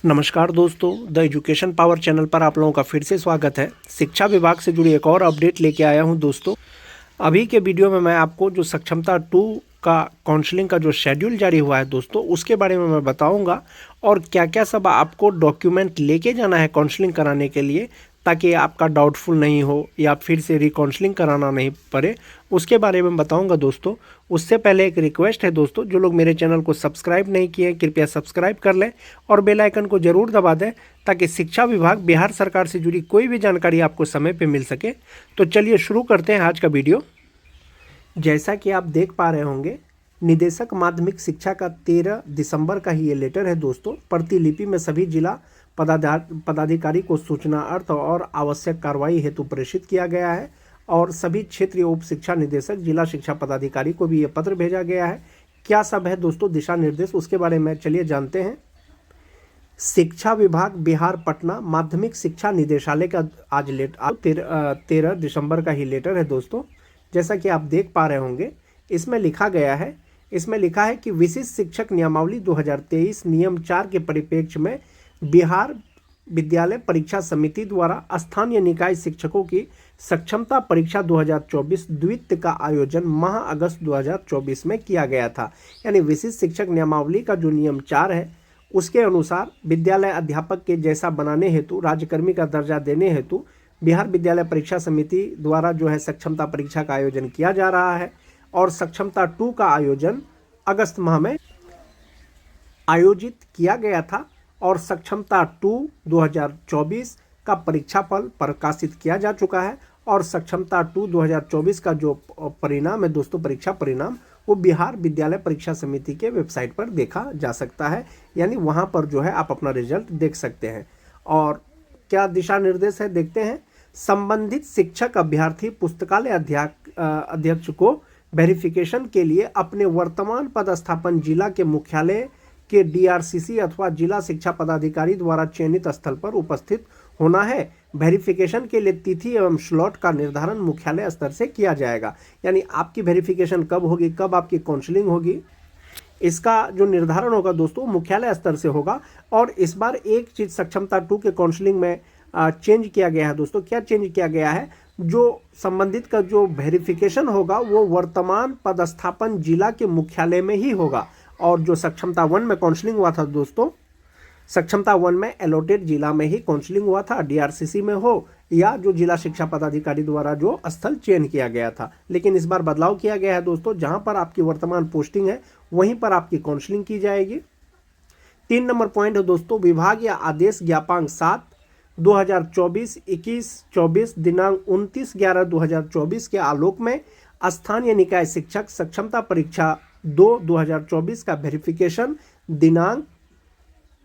नमस्कार दोस्तों, the education power channel पर आप लोगों का फिर से स्वागत है। शिक्षा विभाग से जुड़ी एक और अपडेट लेके आया हूं दोस्तों। अभी के वीडियो में मैं आपको जो सक्षमता 2 का काउंसलिंग का जो शेड्यूल जारी हुआ है दोस्तों, उसके बारे में मैं बताऊंगा और क्या क्या सब आपको डॉक्यूमेंट लेके जाना है काउंसलिंग कराने के लिए, ताकि आपका डाउटफुल नहीं हो या फिर से रिकाउंसलिंग कराना नहीं पड़े, उसके बारे में बताऊंगा दोस्तों। उससे पहले एक रिक्वेस्ट है दोस्तों, जो लोग मेरे चैनल को सब्सक्राइब नहीं किए हैं कृपया सब्सक्राइब कर लें और बेल आइकन को जरूर दबा दें, ताकि शिक्षा विभाग बिहार सरकार से जुड़ी कोई भी जानकारी आपको समय पे मिल सके। तो चलिए शुरू करते हैं आज का वीडियो। जैसा कि आप देख पा रहे होंगे, निदेशक माध्यमिक शिक्षा का 13 दिसंबर का ही ये लेटर है दोस्तों। प्रतिलिपि में सभी जिला पदाधिकारी को सूचना अर्थ और आवश्यक कार्रवाई हेतु प्रेषित किया गया है और सभी क्षेत्रीय उप शिक्षा निदेशक जिला शिक्षा पदाधिकारी को भी ये पत्र भेजा गया है। क्या सब है दोस्तों दिशा निर्देश, उसके बारे में चलिए जानते हैं। शिक्षा विभाग बिहार पटना माध्यमिक शिक्षा निदेशालय का आज 13 दिसंबर का ही लेटर है दोस्तों। जैसा कि आप देख पा रहे होंगे, इसमें लिखा है कि विशिष्ट शिक्षक नियमावली 2023 नियम 4 के परिप्रेक्ष्य में बिहार विद्यालय परीक्षा समिति द्वारा स्थानीय निकाय शिक्षकों की सक्षमता परीक्षा 2024 द्वितीय का आयोजन माह अगस्त 2024 में किया गया था। यानी विशिष्ट शिक्षक नियमावली का जो नियम 4 है, उसके अनुसार विद्यालय अध्यापक के जैसा बनाने हेतु राज्यकर्मी का दर्जा देने हेतु बिहार विद्यालय परीक्षा समिति द्वारा जो है सक्षमता परीक्षा का आयोजन किया जा रहा है और सक्षमता 2 का आयोजन अगस्त माह में आयोजित किया गया था और सक्षमता 2 2024 का परीक्षाफल प्रकाशित किया जा चुका है और सक्षमता 2 2024 का जो परिणाम है दोस्तों, परीक्षा परिणाम, वो बिहार विद्यालय परीक्षा समिति के वेबसाइट पर देखा जा सकता है। यानी वहां पर जो है आप अपना रिजल्ट देख सकते हैं। और क्या दिशा निर्देश है देखते हैं। संबंधित शिक्षक अभ्यर्थी पुस्तकालय अध्यक्ष को वेरिफिकेशन के लिए अपने वर्तमान पदस्थापन जिला के मुख्यालय के डीआरसीसी अथवा जिला शिक्षा पदाधिकारी द्वारा चयनित स्थल पर उपस्थित होना है। वेरिफिकेशन के लिए तिथि एवं स्लॉट का निर्धारण मुख्यालय स्तर से किया जाएगा। यानी आपकी वेरिफिकेशन कब होगी, कब आपकी काउंसलिंग होगी, इसका जो निर्धारण होगा दोस्तों मुख्यालय स्तर से होगा। और इस बार एक चीज सक्षमता 2 के काउंसलिंग में चेंज किया गया है दोस्तों। क्या चेंज किया गया है? जो संबंधित का जो वेरिफिकेशन होगा वो वर्तमान पदस्थापन जिला के मुख्यालय में ही होगा। और जो सक्षमता 1 में काउंसलिंग हुआ था दोस्तों, सक्षमता 1 में अलॉटेड जिला में ही काउंसलिंग हुआ था, डीआरसीसी में हो या जो जिला शिक्षा पदाधिकारी द्वारा जो स्थल चयन किया गया था। लेकिन इस बार बदलाव किया गया है दोस्तों, जहां पर आपकी वर्तमान पोस्टिंग है वहीं पर आपकी काउंसलिंग की जाएगी। 3 नंबर पॉइंट है दोस्तों, विभाग या आदेश ज्ञापांक 7 2024-21-24 दिनांक 29/11/2024 के आलोक में स्थानीय निकाय शिक्षक सक्षमता परीक्षा 2 2024 का वेरिफिकेशन दिनांक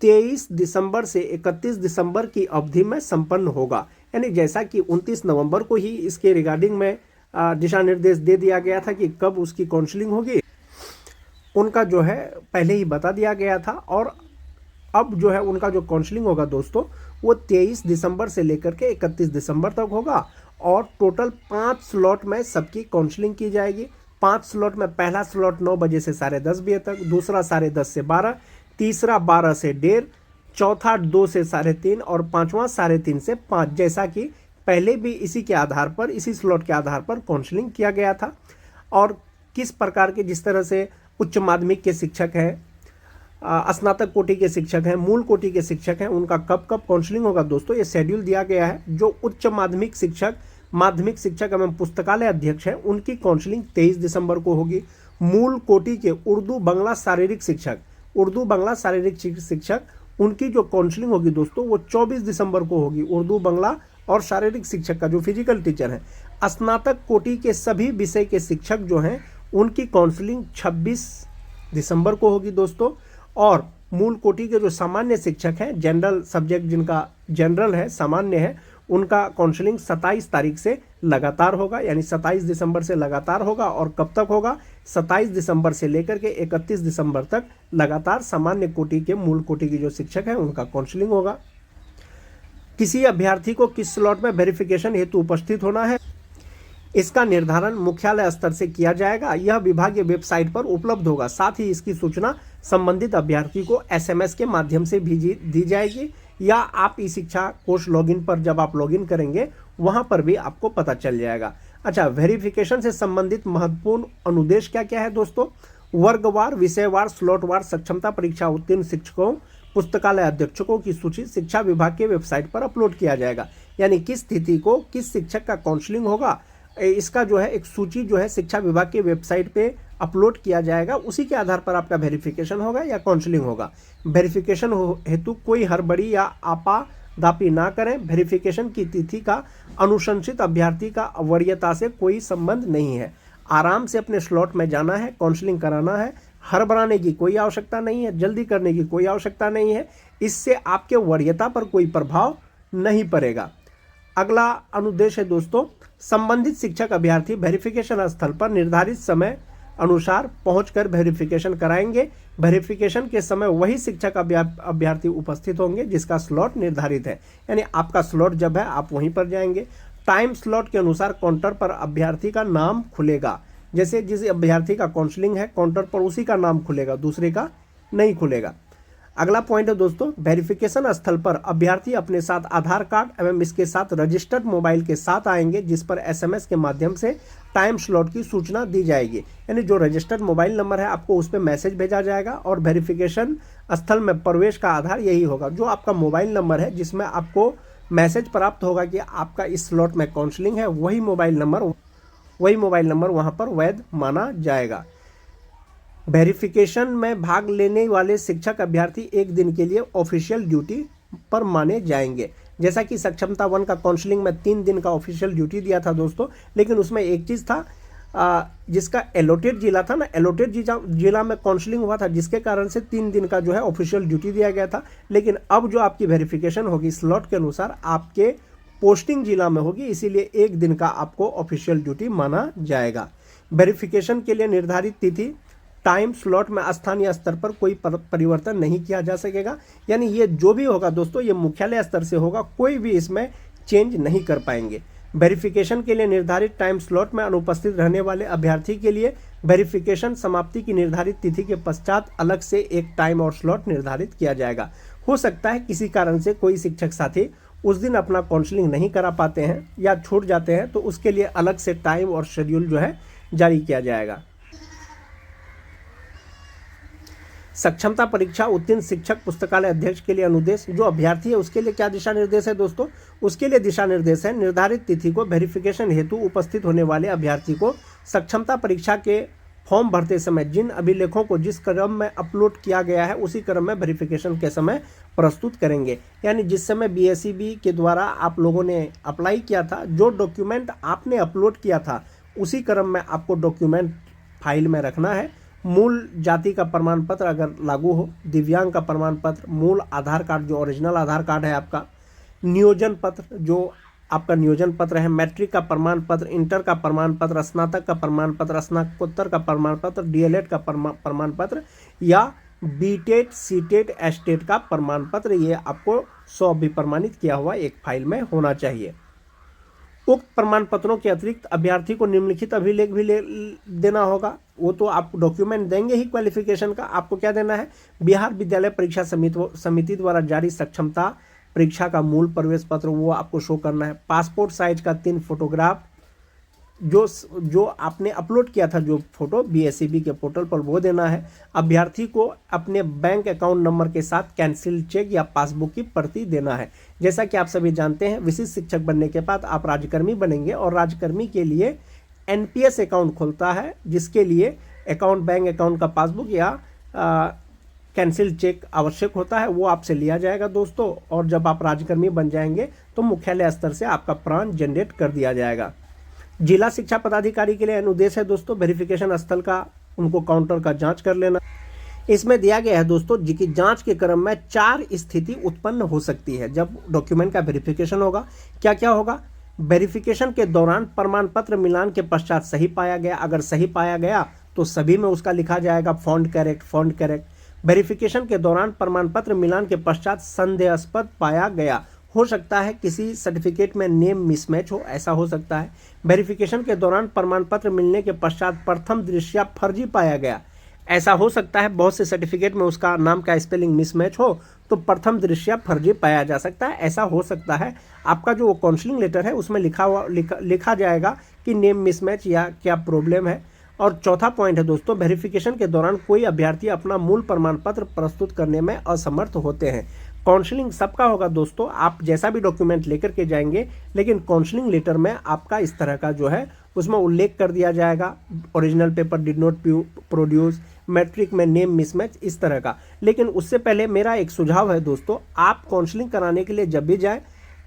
23 दिसंबर से 31 दिसंबर की अवधि में संपन्न होगा। यानी जैसा कि 29 नवंबर को ही इसके रिगार्डिंग में दिशा निर्देश दे दिया गया था कि कब उसकी काउंसलिंग होगी, उनका जो है पहले ही बता दिया गया था। और अब जो है उनका जो काउंसलिंग होगा दोस्तों वो 23 दिसंबर से लेकर के 31 दिसंबर तक होगा और टोटल 5 स्लॉट में सबकी काउंसलिंग की जाएगी। 5 स्लॉट में पहला स्लॉट 9 बजे से 10:30 बजे तक, दूसरा 10:30 से 12, तीसरा 12 से 1:30, चौथा 2 से 3:30 और पांचवा 3:30 से 5। जैसा कि पहले भी इसी के आधार पर, इसी स्लॉट के आधार पर काउंसलिंग किया गया था। और किस प्रकार के, जिस तरह से उच्च माध्यमिक के शिक्षक हैं, स्नातक कोटि के शिक्षक हैं, मूल कोटि के शिक्षक हैं, उनका कब कब काउंसलिंग होगा दोस्तों, ये शेड्यूल दिया गया है। जो उच्च माध्यमिक शिक्षक एवं पुस्तकालय अध्यक्ष हैं, उनकी काउंसलिंग 23 दिसंबर को होगी। मूल कोटि के उर्दू बांग्ला शारीरिक शिक्षक उनकी जो काउंसलिंग होगी दोस्तों वो 24 दिसंबर को होगी। उर्दू बांग्ला और शारीरिक शिक्षक का जो फिजिकल टीचर है। स्नातक कोटि के सभी विषय के शिक्षक जो हैं उनकी काउंसलिंग 26 दिसंबर को होगी दोस्तों। और मूल कोटि के जो सामान्य शिक्षक हैं, जनरल सब्जेक्ट जिनका जनरल है, सामान्य है, उनका काउंसलिंग 27 तारीख से लगातार होगा। यानी 27 दिसंबर से लगातार होगा। और कब तक होगा? 27 दिसंबर से लेकर के 31 दिसंबर तक लगातार सामान्य कोटि के, मूल कोटि के जो शिक्षक हैं उनका काउंसलिंग होगा। किसी अभ्यर्थी को किस स्लॉट में वेरिफिकेशन हेतु उपस्थित होना है, इसका निर्धारण मुख्यालय स्तर से किया जाएगा। यह विभागीय वेबसाइट पर उपलब्ध होगा। साथ ही इसकी सूचना संबंधित अभ्यर्थी को SMS के माध्यम से भेजी दी जाएगी, या आप ई शिक्षा कोष लॉगिन पर जब आप लॉगिन करेंगे वहां पर भी आपको पता चल जाएगा। अच्छा, वेरिफिकेशन से संबंधित महत्वपूर्ण अनुदेश क्या क्या है दोस्तों? वर्गवार, विषयवार, स्लॉटवार सक्षमता परीक्षा उत्तीर्ण शिक्षकों, पुस्तकालय अध्यक्षकों की सूची शिक्षा विभाग के वेबसाइट पर अपलोड किया जाएगा। यानी किस तिथि को किस शिक्षक का काउंसलिंग होगा, इसका जो है एक सूची जो है शिक्षा विभाग के वेबसाइट पे अपलोड किया जाएगा। उसी के आधार पर आपका वेरिफिकेशन होगा या काउंसलिंग होगा। वेरिफिकेशन हेतु कोई हड़बड़ी या आपादापी ना करें। वेरिफिकेशन की तिथि का अनुशंसित अभ्यर्थी का वरीयता से कोई संबंध नहीं है। आराम से अपने स्लॉट में जाना है, काउंसलिंग कराना है। हड़बड़ाने की कोई आवश्यकता नहीं है, जल्दी करने की कोई आवश्यकता नहीं है। इससे आपके वरीयता पर कोई प्रभाव नहीं पड़ेगा। अगला अनुदेश है दोस्तों, संबंधित शिक्षक अभ्यर्थी वेरिफिकेशन स्थल पर निर्धारित समय अनुसार पहुंचकर वेरिफिकेशन कराएंगे। वेरिफिकेशन के समय वही शिक्षक अभ्यर्थी उपस्थित होंगे जिसका स्लॉट निर्धारित है। यानी आपका स्लॉट जब है आप वहीं पर जाएंगे। टाइम स्लॉट के अनुसार काउंटर पर अभ्यर्थी का नाम खुलेगा। जैसे जिस अभ्यर्थी का काउंसलिंग है काउंटर पर उसी का नाम खुलेगा, दूसरे का नहीं खुलेगा। अगला पॉइंट है दोस्तों, वेरिफिकेशन स्थल पर अभ्यर्थी अपने साथ आधार कार्ड एवं इसके साथ रजिस्टर्ड मोबाइल के साथ आएंगे, जिस पर SMS के माध्यम से टाइम स्लॉट की सूचना दी जाएगी। यानी जो रजिस्टर्ड मोबाइल नंबर है आपको उस पर मैसेज भेजा जाएगा और वेरिफिकेशन स्थल में प्रवेश का आधार यही होगा। जो आपका मोबाइल नंबर है जिसमें आपको मैसेज प्राप्त होगा कि आपका इस स्लॉट में काउंसलिंग है, वही मोबाइल नंबर वहाँ पर वैध माना जाएगा। वेरिफिकेशन में भाग लेने वाले शिक्षक अभ्यर्थी एक दिन के लिए ऑफिशियल ड्यूटी पर माने जाएंगे। जैसा कि सक्षमता 1 का काउंसलिंग में 3 दिन का ऑफिशियल ड्यूटी दिया था दोस्तों, लेकिन उसमें एक चीज़ था, जिसका एलोटेड जिला था ना, एलोटेड जिला में काउंसलिंग हुआ था, जिसके कारण से 3 दिन का जो है ऑफिशियल ड्यूटी दिया गया था। लेकिन अब जो आपकी वेरिफिकेशन होगी स्लॉट के अनुसार आपके पोस्टिंग जिला में होगी, इसीलिए एक दिन का आपको ऑफिशियल ड्यूटी माना जाएगा। वेरिफिकेशन के लिए निर्धारित तिथि, टाइम स्लॉट में स्थानीय स्तर पर कोई परिवर्तन नहीं किया जा सकेगा। यानी ये जो भी होगा दोस्तों ये मुख्यालय स्तर से होगा, कोई भी इसमें चेंज नहीं कर पाएंगे। वेरिफिकेशन के लिए निर्धारित टाइम स्लॉट में अनुपस्थित रहने वाले अभ्यर्थी के लिए वेरिफिकेशन समाप्ति की निर्धारित तिथि के पश्चात अलग से एक टाइम और स्लॉट निर्धारित किया जाएगा। हो सकता है किसी कारण से कोई शिक्षक साथी उस दिन अपना काउंसलिंग नहीं करा पाते हैं या छूट जाते हैं, तो उसके लिए अलग से टाइम और शेड्यूल जो है जारी किया जाएगा। सक्षमता परीक्षा उत्तीर्ण शिक्षक पुस्तकालय अध्यक्ष के लिए अनुदेश, जो अभ्यर्थी है उसके लिए क्या दिशा निर्देश है दोस्तों? उसके लिए दिशा निर्देश है, निर्धारित तिथि को वेरिफिकेशन हेतु उपस्थित होने वाले अभ्यर्थी को सक्षमता परीक्षा के फॉर्म भरते समय जिन अभिलेखों को जिस क्रम में अपलोड किया गया है उसी क्रम में वेरिफिकेशन के समय प्रस्तुत करेंगे। यानी जिस समय BSEB के द्वारा आप लोगों ने अप्लाई किया था, जो डॉक्यूमेंट आपने अपलोड किया था उसी क्रम में आपको डॉक्यूमेंट फाइल में रखना है। मूल जाति का प्रमाण पत्र अगर लागू हो, दिव्यांग का प्रमाण पत्र, मूल आधार कार्ड जो ओरिजिनल आधार कार्ड है आपका, नियोजन पत्र जो आपका नियोजन पत्र है, मैट्रिक का प्रमाण पत्र, इंटर का प्रमाण पत्र, स्नातक का प्रमाण पत्र, स्नातकोत्तर का प्रमाण पत्र, DLED का प्रमाण पत्र या BTET, CTET, STET का प्रमाण पत्र, ये आपको 100 भी प्रमाणित किया हुआ एक फाइल में होना चाहिए। उक्त प्रमाण पत्रों के अतिरिक्त अभ्यर्थी को निम्नलिखित अभिलेख भी देना होगा। वो तो आप डॉक्यूमेंट देंगे ही क्वालिफिकेशन का, आपको क्या देना है? बिहार विद्यालय परीक्षा समिति द्वारा जारी सक्षमता परीक्षा का मूल प्रवेश पत्र वो आपको शो करना है। पासपोर्ट साइज का 3 फोटोग्राफ जो आपने अपलोड किया था, जो फोटो BSEB के पोर्टल पर वो देना है। अभ्यर्थी को अपने बैंक अकाउंट नंबर के साथ कैंसिल चेक या पासबुक की प्रति देना है। जैसा कि आप सभी जानते हैं, विशिष्ट शिक्षक बनने के बाद आप राज्यकर्मी बनेंगे और राज्यकर्मी के लिए NPS अकाउंट खुलता है, जिसके लिए बैंक अकाउंट का पासबुक या कैंसिल चेक आवश्यक होता है। वो आपसे लिया जाएगा दोस्तों, और जब आप राज्यकर्मी बन जाएंगे तो मुख्यालय स्तर से आपका प्रान जनरेट कर दिया जाएगा। जिला शिक्षा पदाधिकारी के लिए अनुदेश है दोस्तों, वेरिफिकेशन स्थल का उनको काउंटर का जांच कर लेना। इसमें दिया गया है दोस्तों कि जांच के क्रम में 4 स्थिति उत्पन्न हो सकती है जब डॉक्यूमेंट का वेरिफिकेशन होगा। क्या क्या होगा? वेरिफिकेशन के दौरान प्रमाण पत्र मिलान के पश्चात सही पाया गया। अगर सही पाया गया तो सभी में उसका लिखा जाएगा फॉन्ट करेक्ट। वेरिफिकेशन के दौरान प्रमाण पत्र मिलान के पश्चात संदेहास्पद पाया गया, हो सकता है किसी सर्टिफिकेट में नेम मिसमैच हो, ऐसा हो सकता है। वेरिफिकेशन के दौरान प्रमाण पत्र मिलने के पश्चात प्रथम दृष्टया फर्जी पाया गया, ऐसा हो सकता है बहुत से सर्टिफिकेट में उसका नाम का स्पेलिंग मिसमैच हो, तो प्रथम दृष्टया फर्जी पाया जा सकता है। ऐसा हो सकता है आपका जो काउंसलिंग लेटर है उसमें लिखा जाएगा कि नेम मिसमैच या क्या प्रॉब्लम है। और चौथा पॉइंट है दोस्तों, वेरिफिकेशन के दौरान कोई अभ्यर्थी अपना मूल प्रमाण पत्र प्रस्तुत करने में असमर्थ होते हैं। काउंसलिंग सबका होगा दोस्तों, आप जैसा भी डॉक्यूमेंट लेकर के जाएंगे, लेकिन काउंसलिंग लेटर में आपका इस तरह का जो है उसमें उल्लेख कर दिया जाएगा, original paper did not produce, matric में नेम मिसमैच, इस तरह का। लेकिन उससे पहले मेरा एक सुझाव है दोस्तों, आप काउंसलिंग कराने के लिए जब भी जाएं,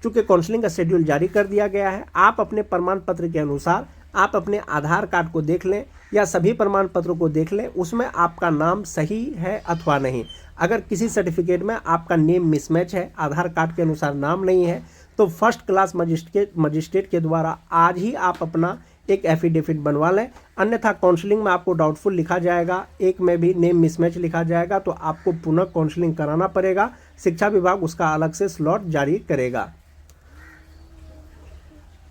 चूँकि काउंसलिंग का शेड्यूल जारी कर दिया गया है, आप अपने प्रमाण पत्र के अनुसार आप अपने आधार कार्ड को देख लें या सभी प्रमाण पत्रों को देख लें, उसमें आपका नाम सही है अथवा नहीं। अगर किसी सर्टिफिकेट में आपका नेम मिसमैच है, आधार कार्ड के अनुसार नाम नहीं है, तो फर्स्ट क्लास मजिस्ट्रेट के द्वारा आज ही आप अपना एक एफिडेविट बनवा लें। अन्यथा काउंसलिंग में आपको डाउटफुल लिखा जाएगा, एक में भी नेम मिसमैच लिखा जाएगा, तो आपको पुनः काउंसलिंग कराना पड़ेगा। शिक्षा विभाग उसका अलग से स्लॉट जारी करेगा।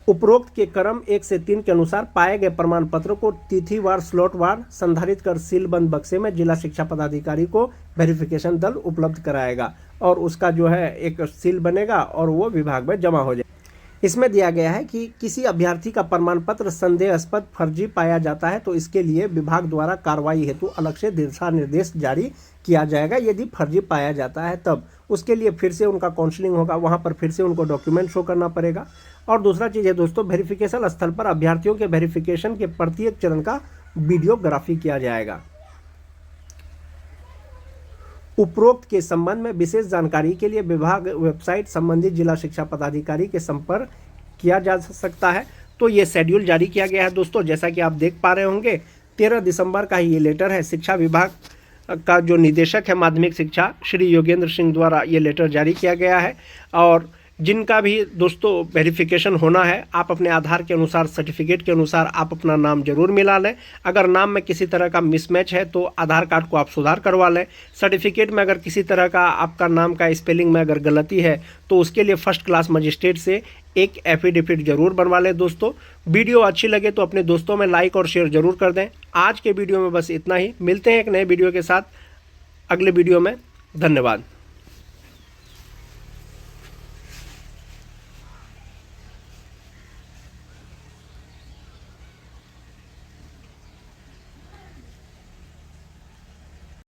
उपरोक्त के क्रम 1 से 3 के अनुसार पाए गए प्रमाण पत्र को तिथिवार स्लॉटवार संधारित कर सीलबंद बक्से में जिला शिक्षा पदाधिकारी को वेरिफिकेशन दल उपलब्ध कराएगा और उसका जो है एक सील बनेगा और वो विभाग में जमा हो जाएगा। इसमें दिया गया है कि किसी अभ्यर्थी का प्रमाण पत्र संदेहास्पद फर्जी पाया जाता है तो इसके लिए विभाग द्वारा कार्रवाई हेतु अलग से दिशा निर्देश जारी किया जाएगा। यदि फर्जी पाया जाता है तब उसके लिए फिर से उनका काउंसलिंग होगा, वहाँ पर फिर से उनको डॉक्यूमेंट शो करना पड़ेगा। और दूसरा चीज़ है दोस्तों, वेरिफिकेशन स्थल पर अभ्यर्थियों के वेरिफिकेशन के प्रत्येक चरण का वीडियोग्राफी किया जाएगा। उपरोक्त के संबंध में विशेष जानकारी के लिए विभाग वेबसाइट संबंधित जिला शिक्षा पदाधिकारी के संपर्क किया जा सकता है। तो ये शेड्यूल जारी किया गया है दोस्तों, जैसा कि आप देख पा रहे होंगे 13 दिसंबर का ही ये लेटर है। शिक्षा विभाग का जो निदेशक है माध्यमिक शिक्षा श्री योगेंद्र सिंह द्वारा ये लेटर जारी किया गया है। और जिनका भी दोस्तों वेरिफिकेशन होना है, आप अपने आधार के अनुसार, सर्टिफिकेट के अनुसार आप अपना नाम जरूर मिला लें। अगर नाम में किसी तरह का मिसमैच है तो आधार कार्ड को आप सुधार करवा लें। सर्टिफिकेट में अगर किसी तरह का आपका नाम का स्पेलिंग में अगर गलती है तो उसके लिए फर्स्ट क्लास मजिस्ट्रेट से एक एफिडेविट जरूर बनवा लें। दोस्तों वीडियो अच्छी लगे तो अपने दोस्तों में लाइक और शेयर जरूर कर दें। आज के वीडियो में बस इतना ही, मिलते हैं एक नए वीडियो के साथ अगले वीडियो में। धन्यवाद।